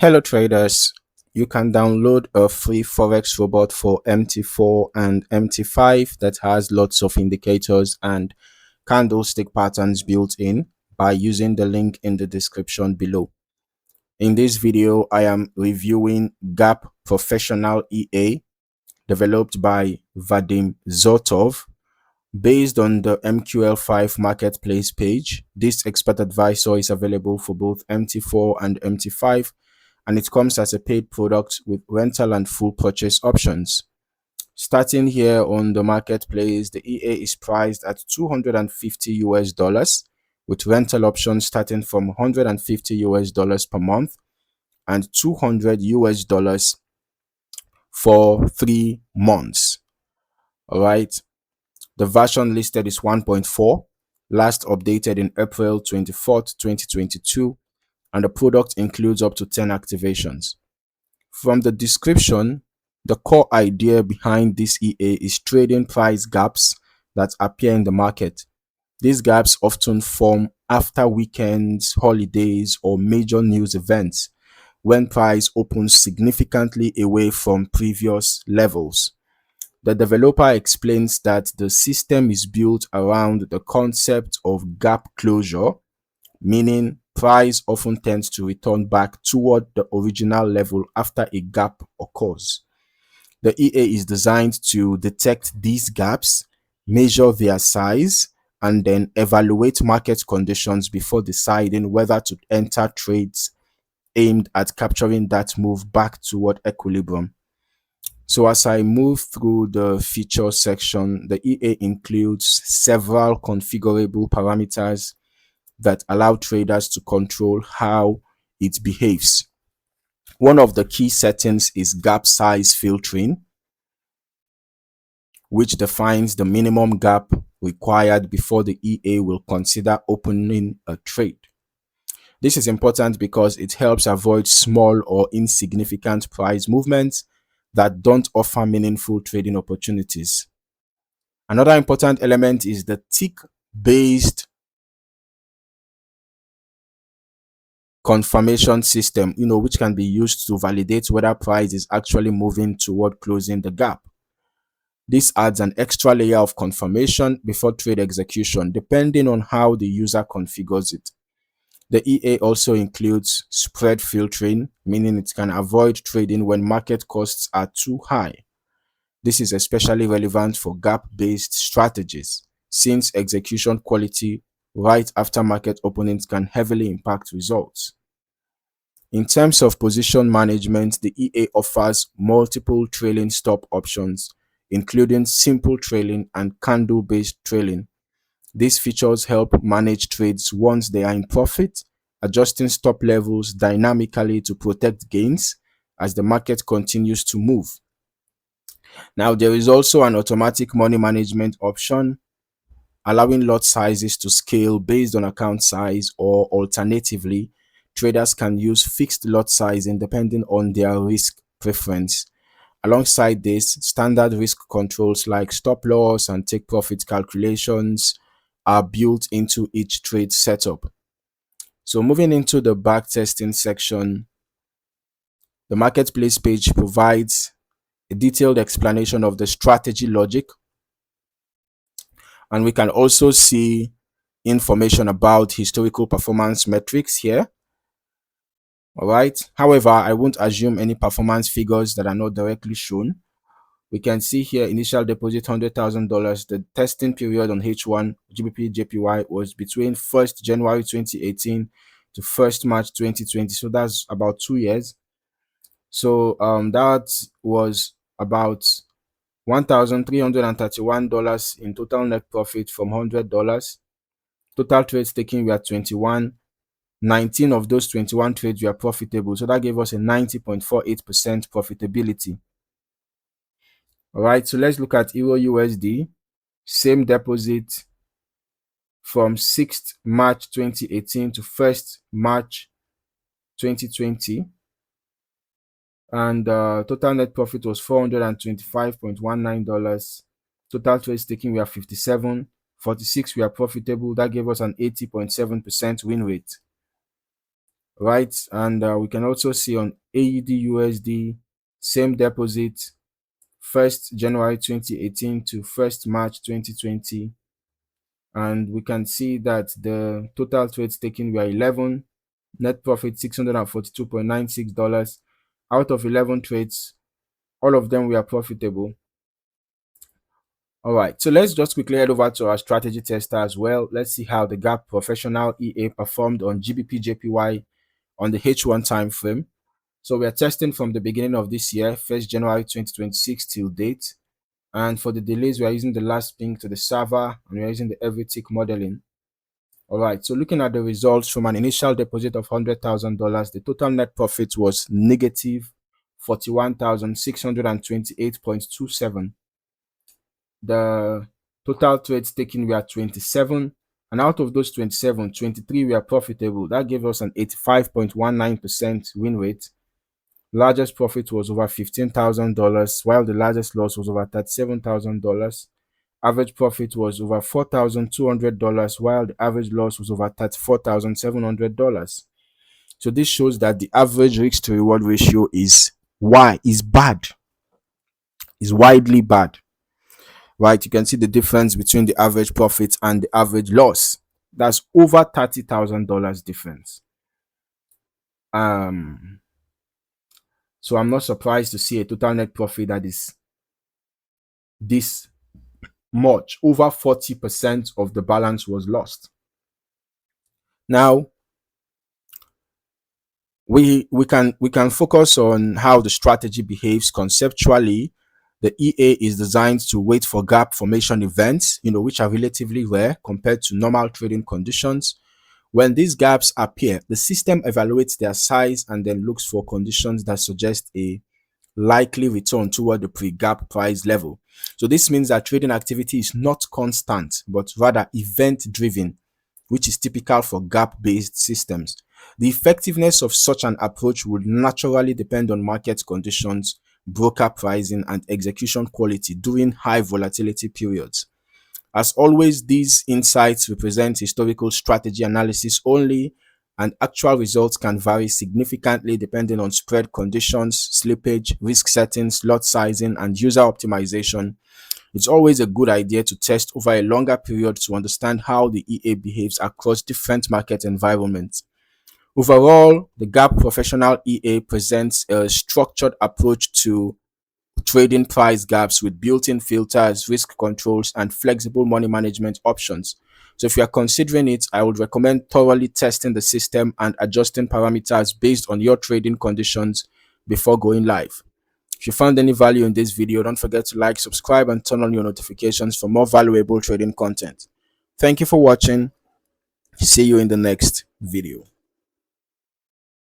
Hello traders, you can download a free Forex robot for MT4 and MT5 that has lots of indicators and candlestick patterns built in by using the link in the description below. In this video, I am reviewing Gap Professional EA developed by Vadim Zotov. Based on the MQL5 Marketplace page, this expert advisor is available for both MT4 and MT5, and it comes as a paid product with rental and full purchase options. Starting here on the marketplace, the EA is priced at 250 US dollars, with rental options starting from 150 US dollars per month and 200 US dollars for 3 months. All right. The version listed is 1.4, last updated in April 24th, 2022, and the product includes up to 10 activations. From the description, the core idea behind this EA is trading price gaps that appear in the market. These gaps often form after weekends, holidays, or major news events when price opens significantly away from previous levels. The developer explains that the system is built around the concept of gap closure, meaning price often tends to return back toward the original level after a gap occurs. The EA is designed to detect these gaps, measure their size, and then evaluate market conditions before deciding whether to enter trades aimed at capturing that move back toward equilibrium. So as I move through the feature section, the EA includes several configurable parameters that allow traders to control how it behaves. One of the key settings is gap size filtering, which defines the minimum gap required before the EA will consider opening a trade. This is important because it helps avoid small or insignificant price movements that don't offer meaningful trading opportunities. Another important element is the tick-based confirmation system, which can be used to validate whether price is actually moving toward closing the gap. This adds an extra layer of confirmation before trade execution, depending on how the user configures it. The EA also includes spread filtering, meaning it can avoid trading when market costs are too high. This is especially relevant for gap-based strategies, since execution quality right after market openings can heavily impact results. In terms of position management, the EA offers multiple trailing stop options, including simple trailing and candle-based trailing. These features help manage trades once they are in profit, adjusting stop levels dynamically to protect gains as the market continues to move. Now, there is also an automatic money management option, allowing lot sizes to scale based on account size, or alternatively, traders can use fixed lot sizing depending on their risk preference. Alongside this, standard risk controls like stop loss and take profit calculations are built into each trade setup. So moving into the backtesting section, the marketplace page provides a detailed explanation of the strategy logic, and we can also see information about historical performance metrics here. All right. However, I won't assume any performance figures that are not directly shown. We can see here initial deposit $100,000. The testing period on H1 GBP JPY was between 1st January 2018 to 1st March 2020. So that's about 2 years. So that was about $1,331 in total net profit from $100. Total trades taken were 21. 19 of those 21 trades were profitable. So that gave us a 90.48% profitability. All right, so let's look at Euro USD. Same deposit from 6th March 2018 to 1st March 2020. And total net profit was $425.19. Total trades taken were 57. 46 were profitable. That gave us an 80.7% win rate. right? And we can also see on AUD USD, same deposit, 1st January 2018 to 1st March 2020. And we can see that the total trades taken were 11, net profit $642.96. Out of 11 trades, all of them were profitable. All right, so let's just quickly head over to our strategy tester as well. Let's see how the Gap Professional EA performed on GBP JPY on the H1 time frame. So we are testing from the beginning of this year, 1st January 2026 till date. And for the delays, we are using the last ping to the server, and we are using the every tick modeling. All right, so looking at the results from an initial deposit of $100,000, the total net profit was negative 41,628.27. The total trades taken were 27, and out of those 27, 23 were profitable. That gave us an 85.19% win rate. Largest profit was over $15,000, while the largest loss was over $37,000. Average profit was over $4,200, while the average loss was over $34,700. So this shows that the average risk to reward ratio is bad, is widely bad. Right? You can see the difference between the average profit and the average loss. That's over $30,000 difference. So I'm not surprised to see a total net profit that is this much. Over 40% of the balance was lost. Now we can focus on how the strategy behaves conceptually. The EA is designed to wait for gap formation events, which are relatively rare compared to normal trading conditions. When these gaps appear, the system evaluates their size and then looks for conditions that suggest a likely return toward the pre-gap price level. So this means that trading activity is not constant, but rather event-driven, which is typical for gap-based systems. The effectiveness of such an approach would naturally depend on market conditions, broker pricing, and execution quality during high volatility periods. As always, these insights represent historical strategy analysis only, and actual results can vary significantly depending on spread conditions, slippage, risk settings, lot sizing, and user optimization. It's always a good idea to test over a longer period to understand how the EA behaves across different market environments. Overall, the Gap Professional EA presents a structured approach to trading price gaps with built-in filters, risk controls, and flexible money management options. So if you are considering it, I would recommend thoroughly testing the system and adjusting parameters based on your trading conditions before going live. If you found any value in this video, don't forget to like, subscribe, and turn on your notifications for more valuable trading content. Thank you for watching. See you in the next video.